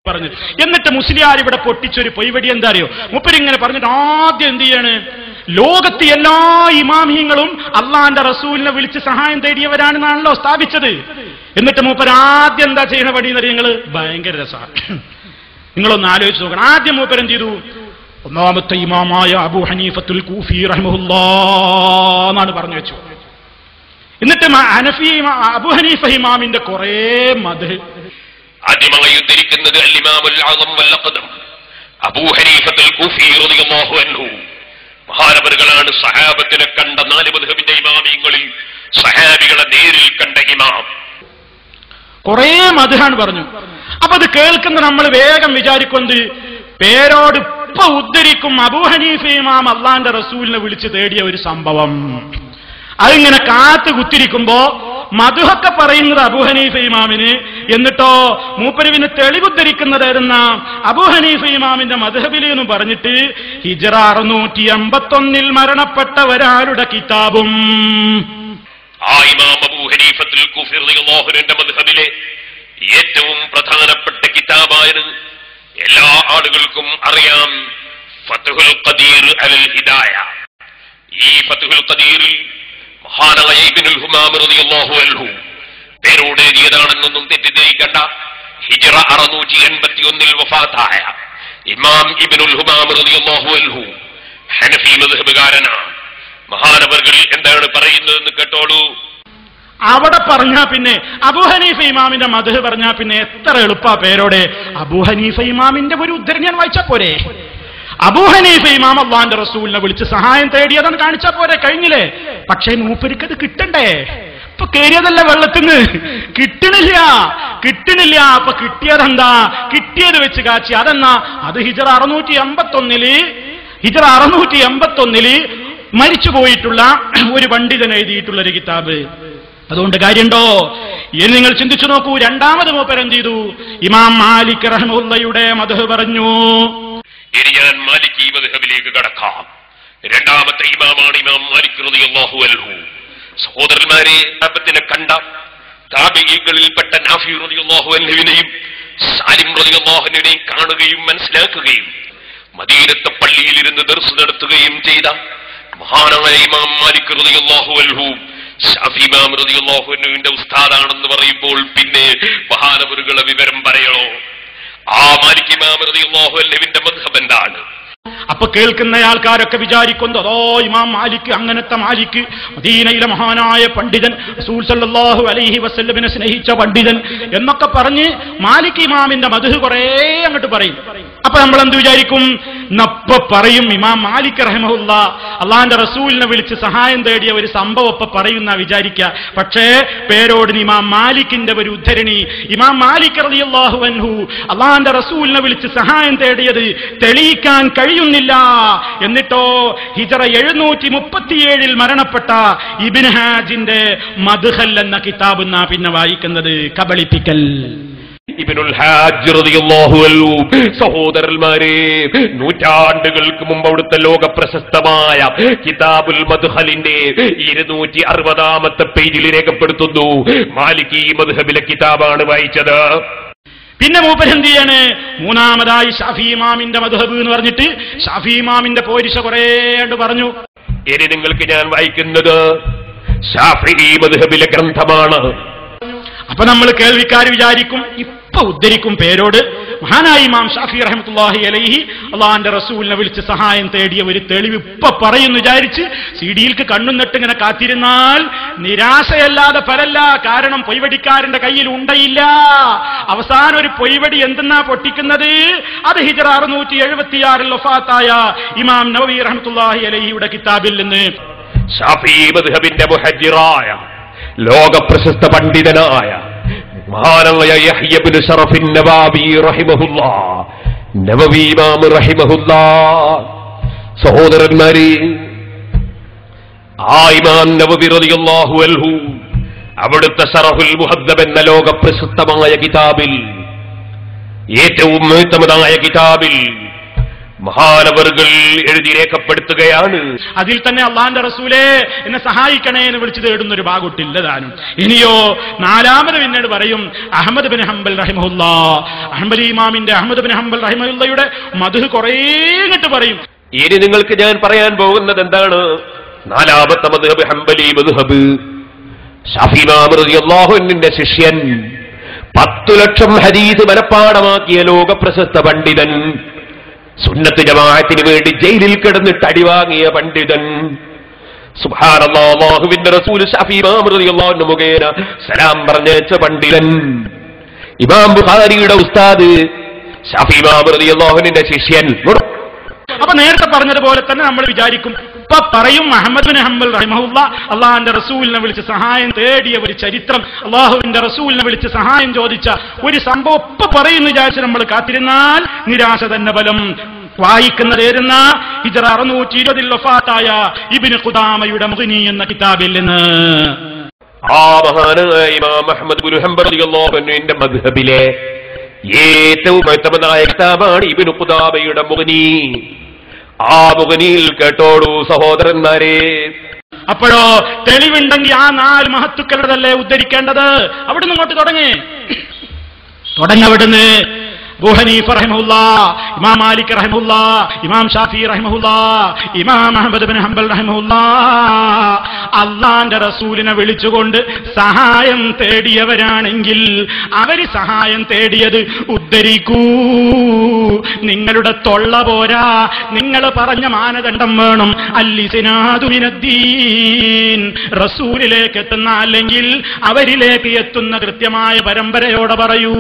പറഞ്ഞു. എന്നിട്ട് മുസ്ലിയാർ ഇവിടെ പൊട്ടിച്ചൊരു പൊയ്വടി എന്താ അറിയോ? മൂപ്പരിങ്ങനെ പറഞ്ഞിട്ട് ആദ്യം എന്ത് ചെയ്യാണ്? ലോകത്തെ എല്ലാ ഇമാമിയങ്ങളും അള്ളാന്റെ റസൂലിനെ വിളിച്ച് സഹായം തേടിയവരാണെന്നാണല്ലോ സ്ഥാപിച്ചത്. എന്നിട്ട് മൂപ്പർ ആദ്യം എന്താ ചെയ്യുന്ന പടി എന്നറിയ നിങ്ങൾ? ഭയങ്കര രസമാണ്. നിങ്ങളൊന്ന് ആലോചിച്ച് നോക്കണം. ആദ്യം മൂപ്പർ എന്ത് ചെയ്തു? ഒന്നാമത്തെ ഇമാമായ അബൂ ഹനീഫത്തുൽ കൂഫി റഹിമഹുല്ലാഹ് എന്നാണ് പറഞ്ഞു വെച്ചു. എന്നിട്ട് അബൂ ഹനീഫ ഇമാമിന്റെ കുറെ മദ്ഹ് ആദ്യമായി ഉദ്ധരിക്കുന്നത് അൽ ഇമാമുൽ അഅ്സം വൽ അഖ്ദം അബൂ ഹനീഫത്തുൽ കൂഫി റളിയല്ലാഹു അൻഹു. മഹാനവറുകളാണ് സഹാബത്തിനെ കണ്ട 4 മദ്ഹബിന്റെ ഇമാമിയങ്ങളിൽ സഹാബികളെ നേരിൽ കണ്ട ഇമാം. കുറെ മദ്ഹാണ് പറഞ്ഞു. അപ്പൊ അത് കേൾക്കുന്ന നമ്മൾ വേഗം വിചാരിക്കുന്നത് പേരോട് ഇപ്പൊ ഉദ്ധരിക്കും അബൂ ഹനീഫ ഇമാം അള്ളാന്റെ റസൂലിനെ വിളിച്ച് തേടിയ ഒരു സംഭവം. അതിങ്ങനെ കാത്തു കുത്തിരിക്കുമ്പോ മദ്ഹൊക്കെ പറയുന്നത് അബൂ ഹനീഫ ഇമാമിന്, എന്നിട്ടോ മൂപ്പരുവിന് തെളിവുദ്ധരിക്കുന്നതായിരുന്ന അബൂ ഹനീഫ ഇമാമിന്റെ മദ്ഹബിൽ എന്ന് പറഞ്ഞിട്ട് ഹിജ്റ 681 മരണപ്പെട്ട ഒരാളുടെ കിതാബും. ആ ഇമാം അബൂ ഹനീഫത്തുൽ കൂഫി റളിയല്ലാഹു അൻഹുവിന്റെ മദ്ഹബിലെ ഏറ്റവും പ്രധാനപ്പെട്ട കിതാബാണ്, എല്ലാ ആളുകൾക്കും അറിയാം, ഫത്ഹുൽ ഖദീർ അലൽ ഹിദായ. ഈ ഫത്ഹുൽ ഖദീറിൽ മഹാനായ ഇബ്നുൽ ഹുമാം റളിയല്ലാഹു അൻഹു പേരോട് എഴുതിയതാണെന്നൊന്നും തെറ്റിദ്ധരിക്കണ്ട. ഹിജ്റ 681 വഫാത്തായ ഇമാം ഇബ്നുൽ ഹുമാം റളിയല്ലാഹു അൻഹു ഹനഫി മദ്ഹബുകാരനാണ്. മഹാനവറുകൾ എന്താണ് പറയുന്നതെന്ന് കേട്ടോളൂ. അവിടെ പറഞ്ഞാ പിന്നെ അബൂ ഹനീഫ ഇമാമിന്റെ മദ്ഹ് പറഞ്ഞാ പിന്നെ എത്ര എളുപ്പാ പേരോടെ. അബൂ ഹനീഫ ഇമാമിന്റെ ഒരു ഉദ്ധരണി ഞാൻ വായിച്ചാ പോരെ? അബൂ ഹനീഫ ഇമാം അള്ളാന്റെ റസൂലിനെ വിളിച്ച് സഹായം തേടിയതെന്ന് കാണിച്ചാ പോരെ, കഴിഞ്ഞില്ലേ? പക്ഷേ മൂപ്പർക്ക് അത് കിട്ടണ്ടേ? ഇപ്പൊ കേറിയതല്ല വെള്ളത്തിന്ന്, കിട്ടണില്ല. അപ്പൊ കിട്ടിയതെന്താ? കിട്ടിയത് വെച്ച് കാച്ചി. അതെന്നാ? അത് ഹിജ്റ 681 മരിച്ചുപോയിട്ടുള്ള ഒരു പണ്ഡിതൻ എഴുതിയിട്ടുള്ള ഒരു കിതാബ്. അതുകൊണ്ട് കാര്യമുണ്ടോ? ഇനി നിങ്ങൾ ചിന്തിച്ചു നോക്കൂ. രണ്ടാമത് മൂപ്പർ എന്ത് ചെയ്തു? ഇമാം മാലിക് റഹ്മത്തുള്ളാഹിയുടെ മദ്ഹ് പറഞ്ഞു. ഇനി ഞാൻ മാലിക്കി മദ്ഹബിലേക്ക് കടക്കാം. രണ്ടാമത്തെ ഇമാമാണ് ഇമാം മാലിക് റളിയല്ലാഹു അൻഹു. സഹോദരന്മാരെ, സഹാബത്തിനെ കണ്ട താബിഈകളിൽപ്പെട്ട നാഫി റളിയല്ലാഹു അൻഹുവിനെയും സാലിം റളിയല്ലാഹു അൻഹുവിനെയും കാണുകയും മനസ്സിലാക്കുകയും മദീനത്തെ പള്ളിയിലിരുന്ന് ദർസ് നടത്തുകയും ചെയ്ത മഹാനായ ഇമാം മാലിക് റളിയല്ലാഹു അൻഹു ശാഫി ഇമാം റളിയല്ലാഹു അൻഹുവിന്റെ ഉസ്താദാണെന്ന് പറയുമ്പോൾ പിന്നെ മഹാനവറുകളെ വിവരം പറയണോ? ആ മാലിക് ഇമാം റളിയല്ലാഹു അൻഹുവിന്റെ മദ്ഹബ് എന്താണ്? അപ്പൊ കേൾക്കുന്ന ആൾക്കാരൊക്കെ വിചാരിക്കുന്നത് അതോ ഇമാം മാലിക് അങ്ങനത്തെ മാലിക്, മദീനയിലെ മഹാനായ പണ്ഡിതൻ, റസൂൽ സല്ലല്ലാഹു അലൈഹി വസല്ലമിനെ സ്നേഹിച്ച പണ്ഡിതൻ എന്നൊക്കെ പറഞ്ഞ് മാലിക് ഇമാമിന്റെ മദ്ഹ് കുറേ അങ്ങോട്ട് പറയും. അപ്പൊ നമ്മൾ എന്ത് വിചാരിക്കും? നപ്പ പറയും ഇമാം മാലിക് റഹിമഹുല്ലാ അള്ളാന്റെ റസൂലിനെ വിളിച്ച് സഹായം തേടിയ ഒരു സംഭവം ഇപ്പൊ പറയുന്ന വിചാരിക്കുക. പക്ഷേ പേരോട് ഇമാം മാലിക്കിന്റെ ഒരു ഉദ്ധരണി, ഇമാം മാലിക് റളിയല്ലാഹു അൻഹു അള്ളാന്റെ റസൂലിനെ വിളിച്ച് സഹായം തേടിയത് തെളിയിക്കാൻ കഴിയുന്നില്ല. എന്നിട്ടോ ഹിജ്റ 737 മരണപ്പെട്ട ഇബ്നു ഹാജിന്റെ മദ്ഹൽ എന്ന കിതാബ് എന്നാ പിന്നെ വായിക്കുന്നത്. കബളിപ്പിക്കൽ. ഇബ്നുൽ ഹാജ് റളിയല്ലാഹു അൻഹു സഹോദരന്മാരെ, നൂറ്റാണ്ടുകൾക്ക് മുമ്പ് അവിടുത്തെ ലോക പ്രശസ്തമായ കിതാബുൽ മദ്ഹലിന്റെ 260ാമത്തെ പേജിൽ രേഖപ്പെടുത്തുന്നു, മാലിക്കി മദ്ഹബിലെ കിതാബാണ് വായിച്ചത്. പിന്നെ മൂപ്പര് എന്ത് ചെയ്യാണ്? മൂന്നാമതായി ഷാഫി ഇമാമിന്റെ മദ്ഹബ് എന്ന് പറഞ്ഞിട്ട് ഷാഫി ഇമാമിന്റെ പോരിശ കുറേ പറഞ്ഞു. ഇനി നിങ്ങൾക്ക് ഞാൻ വായിക്കുന്നത് ഷാഫിഈ മദ്ഹബിലെ ഗ്രന്ഥമാണ്. അപ്പൊ നമ്മൾ കേൾവിക്കാർ വിചാരിക്കും ഇപ്പൊ ഉദ്ധരിക്കും പേരോട് മഹാനായ ഇമാം ഷാഫി റഹ്മത്തുള്ളാഹി അലൈഹി അള്ളാന്റെ റസൂലിനെ വിളിച്ച് സഹായം തേടിയ ഒരു തെളിവ് ഇപ്പൊ പറയുന്നു വിചാരിച്ച് സിഡിയിൽക്ക് കണ്ണും നട്ട് ഇങ്ങനെ കാത്തിരുന്നാൽ നിരാശയല്ലാതെ പരല്ല. കാരണം പൊയ്വടിക്കാരന്റെ കയ്യിൽ ഉണ്ടയില്ല. അവസാനം ഒരു പൊയ്വടി എന്തെന്നാ പൊട്ടിക്കുന്നത്? അത് ഹിജ്റ 676 വഫാത്തായ ഇമാം നവവി റഹ്മത്തുള്ളാഹി അലൈഹിയുടെ കിതാബിൽ നിന്ന് ഷാഫിഈ മദ്ഹബിന്റെ മുഹദ്ദിറായ ലോകപ്രശസ്ത പണ്ഡിതനായ മഹാനായ യഹ്യ ഇബ്നു ശറഫ് നവാവി റഹിമഹുല്ലാഹ്, നവവി ഇമാം റഹിമഹുല്ലാഹ്. സഹോദരന്മാരെ, ആ ഇമാം നവവി റളിയല്ലാഹു അൻഹു അവിടുത്തെ ശറഹുൽ മുഹദ്ദബ് എന്ന ലോകപ്രശസ്തമായ കിതാബിൽ, ഏറ്റവും ഉത്തമമായ കിതാബിൽ മഹാനവറുകൾ എഴുതി രേഖപ്പെടുത്തുകയാണ്. അതിൽ തന്നെ അള്ളാന്റെ റസൂലേ എന്നെ സഹായിക്കണേ എന്ന് വിളിച്ചു തേടുന്ന ഒരു ഭാഗത്തില്ല താനും. ഇനിയോ നാലാമത് പിന്നീട് പറയും അഹ്മദ് ബിൻ ഹംബൽ റഹിമഹുല്ലാ, അഹ്മദ് ഇമാമിന്റെ അഹ്മദ് ബിൻ ഹംബൽ റഹിമഹുല്ലയുടെ മദ്ഹ് കുറേ ഇങ്ങോട്ട് പറയും. ഇനി നിങ്ങൾക്ക് ഞാൻ പറയാൻ പോകുന്നത് എന്താണ്? നാലാമത്തെ മദ്ഹബ് ഹംബലി മദ്ഹബ്. ശാഫി ഇമാം റളിയല്ലാഹു അൻഹുവിന്റെ ശിഷ്യൻ, 10 ലക്ഷം ഹദീസ് മനപ്പാഠമാക്കിയ ലോകപ്രശസ്ത പണ്ഡിതൻ, സുന്നത്ത് ജമാഅത്തിന് വേണ്ടി ജയിലിൽ കിടന്നിട്ട് അടിവാങ്ങിയ പണ്ഡിതൻ, സുബ്ഹാനല്ലാഹ്, അല്ലാഹുവിന്റെ റസൂൽ ശാഫി ഇമാം റളിയല്ലാഹു അൻഹു മുഖേന സലാം പറഞ്ഞയച്ച പണ്ഡിതൻ, ഇമാം ബുഖാരിയുടെ ഉസ്താദ്, ശാഫി ഇമാം റളിയല്ലാഹു അൻഹുവിന്റെ ശിഷ്യൻ. അപ്പൊ നേരത്തെ പറഞ്ഞതുപോലെ തന്നെ നമ്മൾ വിചാരിക്കും, ഇപ്പൊ പറയും അഹ്മദ് ബിൻ ഹംബൽ റഹിമഹുല്ലാ അള്ളാഹുവിന്റെ റസൂലിനെ വിളിച്ച് സഹായം തേടിയ ഒരു ചരിത്രം, അള്ളാഹുവിന്റെ റസൂലിനെ വിളിച്ച് സഹായം ചോദിച്ച ഒരു സംഭവം ഇപ്പൊ പറയുന്നു വിചാരിച്ച് നമ്മൾ കാത്തിരുന്നാൽ നിരാശ തന്നെ ഫലം. വായിക്കുന്നത് ഏരുന്ന ഹിജ്റ 620 വഫാത്തായ ഇബ്നു ഖുദാമയുടെ മുഗ്നി എന്ന കിതാബിൽ നിന്ന് ആ മഹാനായ ഇമാം അഹ്മദ് ബിൻ ഹംബൽ റളിയല്ലാഹു അൻഹുവിന്റെ മദ്ഹബിലെ ഏറ്റവും ഉത്തമമായ കിതാബാണ് ഇബ്നു ഖുദാമയുടെ മുഗ്നി. ആ മുഗ്നിയിൽ കേട്ടോളൂ സഹോദരന്മാരെ. അപ്പോഴോ തെളിവുണ്ടെങ്കിൽ ആ 4 മഹത്തുക്കളുടേതല്ലേ ഉദ്ധരിക്കേണ്ടത്. അവിടുന്ന് ഇങ്ങോട്ട് തുടങ്ങവിടുന്ന് അബൂ ഹനീഫ റഹിമഹുല്ലാ, ഇമാം മാലിക് റഹിമഹുല്ലാ, ഇമാം ഷാഫി റഹിമഹുല്ലാ, ഇമാം അഹ്മദ് ബിൻ ഹംബൽ റഹിമഹുല്ലാ അള്ളാന്റെ റസൂലിനെ വിളിച്ചുകൊണ്ട് സഹായം തേടിയവരാണെങ്കിൽ അവര് സഹായം തേടിയത് ഉദ്ധരിക്കൂ. നിങ്ങളുടെ തൊള്ള പോരാ, നിങ്ങൾ പറഞ്ഞ മാനദണ്ഡം വേണം. അല്ലിസ്നാദു മിനദ്ദീൻ, റസൂലിലേക്ക് എത്തുന്ന അല്ലെങ്കിൽ അവരിലേക്ക് എത്തുന്ന കൃത്യമായ പരമ്പരയോടെ പറയൂ.